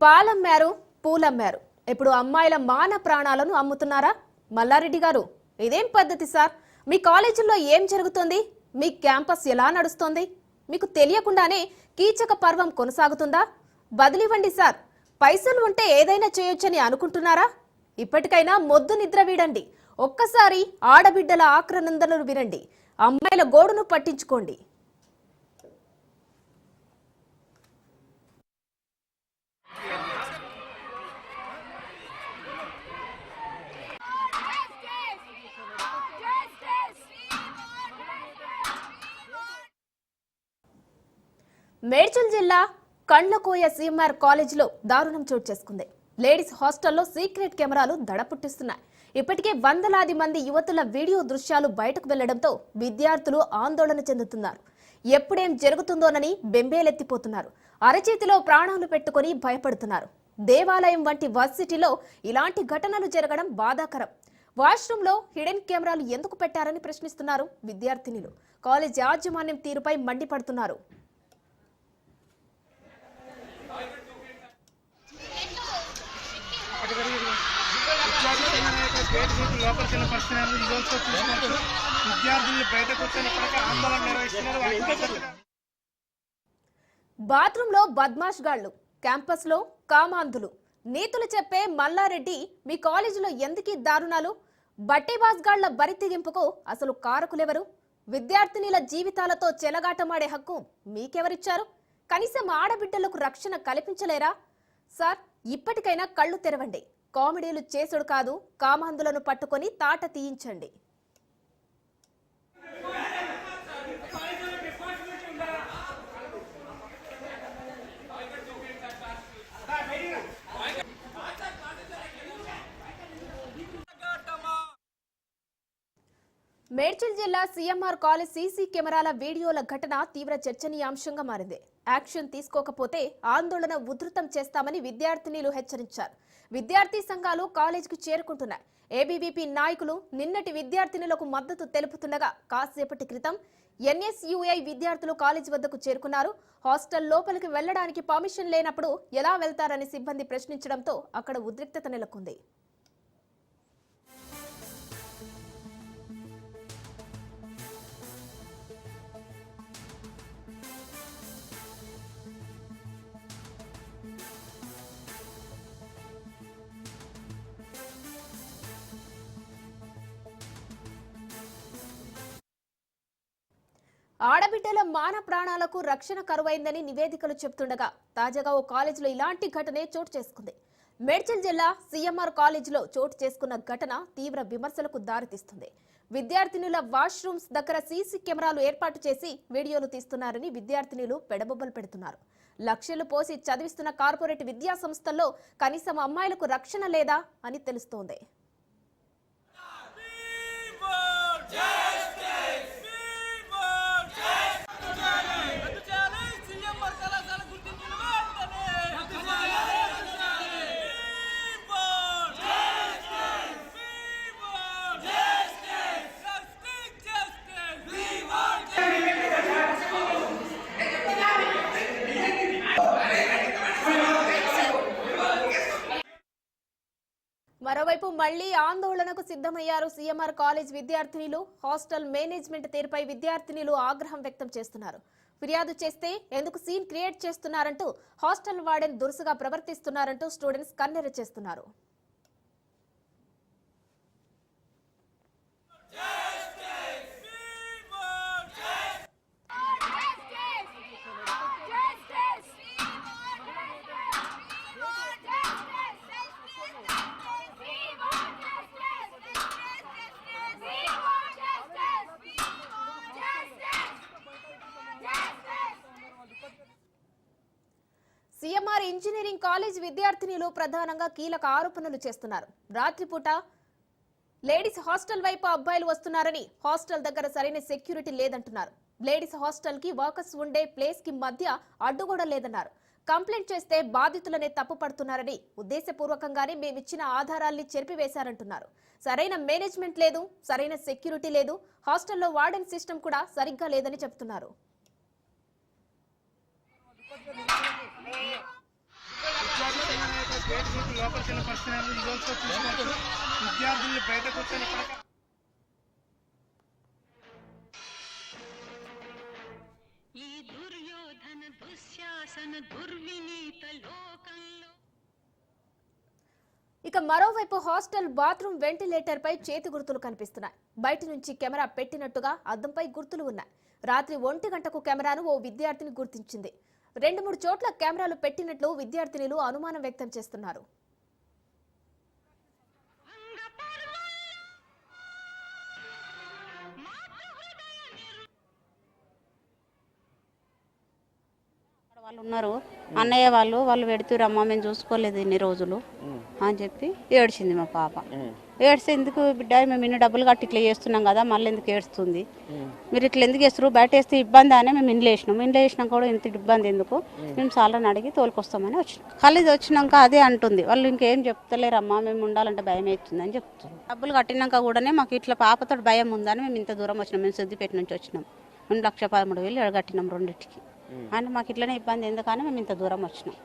పాలమ్మారు పూలమ్మారు ఇప్పుడు అమ్మాయిల మాన ప్రాణాలను అమ్ముతున్నారా? మల్లారెడ్డి గారు, ఇదేం పద్ధతి సార్? మీ కాలేజీల్లో ఏం జరుగుతుంది? మీ క్యాంపస్ ఎలా నడుస్తుంది? మీకు తెలియకుండానే కీచక పర్వం కొనసాగుతుందా? బదిలివ్వండి సార్. పైసలు ఉంటే ఏదైనా చేయొచ్చని అనుకుంటున్నారా? ఇప్పటికైనా మొద్దు నిద్ర వీడండి. ఒక్కసారి ఆడబిడ్డల ఆక్రనందనలు వినండి. అమ్మాయిల గోడును పట్టించుకోండి. మేడ్చల్ జిల్లా కండ్లకోయ సిఎంఆర్ కాలేజీలో దారుణం చోటు చేసుకుంది. లేడీస్ హాస్టల్లో సీక్రెట్ కెమెరాలు దడ పుట్టిస్తున్నాయి. ఇప్పటికే వందలాది మంది యువతుల వీడియో దృశ్యాలు బయటకు వెళ్లడంతో విద్యార్థులు ఆందోళన చెందుతున్నారు. ఎప్పుడేం జరుగుతుందోనని బెంబేలెత్తిపోతున్నారు. అరచేతిలో ప్రాణాలు పెట్టుకుని భయపడుతున్నారు. దేవాలయం వంటి వర్సిటీలో ఇలాంటి ఘటనలు జరగడం బాధాకరం. వాష్రూంలో హిడెన్ కెమెరాలు ఎందుకు పెట్టారని ప్రశ్నిస్తున్నారు విద్యార్థినులు. కాలేజ్ యాజమాన్యం తీరుపై మండిపడుతున్నారు. బాత్రూంలో బద్మాష్ గాళ్లు, క్యాంపస్ లో కామాంధులు, నీతులు చెప్పే మల్లారెడ్డి మీ కాలేజీలో ఎందుకీ దారుణాలు? బట్టేబాజ్ గాళ్ల బరి తెగింపుకు అసలు కారకులెవరు? విద్యార్థినిల జీవితాలతో చెలగాటమాడే హక్కు మీకెవరిచ్చారు? కనీసం ఆడబిడ్డలకు రక్షణ కల్పించలేరా? సార్, ఇప్పటికైనా కళ్ళు తెరవండి. కామెడీలు చేసుడు కాదు, కామాంధులను పట్టుకొని తాట తీయించండి. మేడ్చల్ జిల్లా సిఎంఆర్ కాలేజ్ సీసీ కెమెరాల వీడియోల ఘటన తీవ్ర చర్చనీయాంశంగా మారింది. యాక్షన్ తీసుకోకపోతే ఆందోళన ఉధృతం చేస్తామని విద్యార్థినులు హెచ్చరించారు. విద్యార్థి సంఘాలు కాలేజీకి చేరుకుంటున్నాయి. ఏబీవీపీ నాయకులు నిన్నటి విద్యార్థినులకు మద్దతు తెలుపుతుండగా కాసేపటి క్రితం ఎన్ఎస్యుఐ విద్యార్థులు కాలేజీ వద్దకు చేరుకున్నారు. హాస్టల్ లోపలికి వెళ్లడానికి పర్మిషన్ లేనప్పుడు ఎలా వెళ్తారని సిబ్బంది ప్రశ్నించడంతో అక్కడ ఉద్రిక్తత నెలకొంది. ఆడబిడ్డల మాన ప్రాణాలకు రక్షణ కరువైందని నివేదికలు చెబుతుండగా తాజాగా ఓ కాలేజీలో ఇలాంటి ఘటనే చోటు చేసుకుంది. మేడ్చల్ జిల్లా సిఎంఆర్ కాలేజీలో చోటు చేసుకున్న ఘటన తీవ్ర విమర్శలకు దారితీస్తుంది. విద్యార్థినుల వాష్రూమ్స్ దగ్గర సీసీ కెమెరాలు ఏర్పాటు చేసి వీడియోలు తీస్తున్నారని విద్యార్థినులు పెడబొబ్బలు పెడుతున్నారు. లక్షలు పోసి చదివిస్తున్న కార్పొరేట్ విద్యా సంస్థల్లో కనీసం అమ్మాయిలకు రక్షణ లేదా అని తెలుస్తోంది. మరోవైపు మళ్లీ ఆందోళనకు సిద్ధమయ్యారు సిఎంఆర్ కాలేజ్ విద్యార్థినులు. హాస్టల్ మేనేజ్మెంట్ తీరుపై విద్యార్థినులు ఆగ్రహం వ్యక్తం చేస్తున్నారు. ఫిర్యాదు చేస్తే ఎందుకు సీన్ క్రియేట్ చేస్తున్నారంటూ, హాస్టల్ వార్డెన్ దురుసుగా ప్రవర్తిస్తున్నారంటూ స్టూడెంట్స్ కన్నెర చేస్తున్నారు. సిఎంఆర్ ఇంజనీరింగ్ కాలేజ్ విద్యార్థినులు ప్రధానంగా కీలక ఆరోపణలు చేస్తున్నారు. రాత్రిపూట లేడీస్ హాస్టల్ వైపు అబ్బాయిలు వస్తున్నారని, హాస్టల్ దగ్గర సరైన సెక్యూరిటీ లేదంటున్నారు. లేడీస్ హాస్టల్ కి వర్కర్స్ ఉండే ప్లేస్ కి మధ్య అడ్డుగోడ లేదన్నారు. కంప్లైంట్ చేస్తే బాధితులనే తప్పుపడుతున్నారని, ఉద్దేశపూర్వకంగానే మేమిచ్చిన ఆధారాల్ని చెరిపివేశారంటున్నారు. సరైన మేనేజ్మెంట్ లేదు, సరైన సెక్యూరిటీ లేదు, హాస్టల్లో వార్డెన్ సిస్టమ్ కూడా సరిగ్గా లేదని చెప్తున్నారు. ఈ దుర్యోధన దుశ్శాసన దుర్వినీత లోకంలో ఇక మరోవైపు హాస్టల్ బాత్రూమ్ వెంటిలేటర్ పై చేతి గుర్తులు కనిపిస్తున్నాయి. బయట నుంచి కెమెరా పెట్టినట్టుగా అద్దంపై గుర్తులు ఉన్నాయి. రాత్రి 1 గంటకు కెమెరాను ఓ విద్యార్థిని గుర్తించింది. 2-3 చోట్ల కెమెరాలు పెట్టినట్లు విద్యార్థినులు అనుమానం వ్యక్తం చేస్తున్నారు. వాళ్ళు ఉన్నారు అన్నయ్య వాళ్ళు పెడుతురమ్మా మేము చూసుకోలేదు ఇన్ని రోజులు అని చెప్పి ఏడ్చింది మా పాప. ఏడ్స్తే ఎందుకు బిడ్డ మేము ఇన్ని డబ్బులు కట్టి ఇట్లా చేస్తున్నాం కదా మళ్ళీ ఎందుకు ఏడుస్తుంది, మీరు ఇట్లా ఎందుకు వేస్తారు, బయట వేస్తే ఇబ్బంది అని మేము ఇంట్లో వేసినాం కూడా ఇంత ఇబ్బంది ఎందుకు, మేము చాలా అడిగి తోలుకొస్తామని వచ్చినాం. ఖాళీ వచ్చినాక అదే అంటుంది, వాళ్ళు ఇంకేం చెప్తలేరమ్మా మేము ఉండాలంటే భయం అవుతుంది అని చెప్తున్నాం. డబ్బులు కట్టినాక కూడానే మాకు ఇట్లా పాపతో భయం ఉందని మేము ఇంత దూరం వచ్చినాం. మేము సిద్దిపేట నుంచి వచ్చినాం. 2,13,000 కట్టినాం రెండింటికి. అంటే మాకు ఇట్లనే ఇబ్బంది ఎందుకని మేము ఇంత దూరం వచ్చినాం.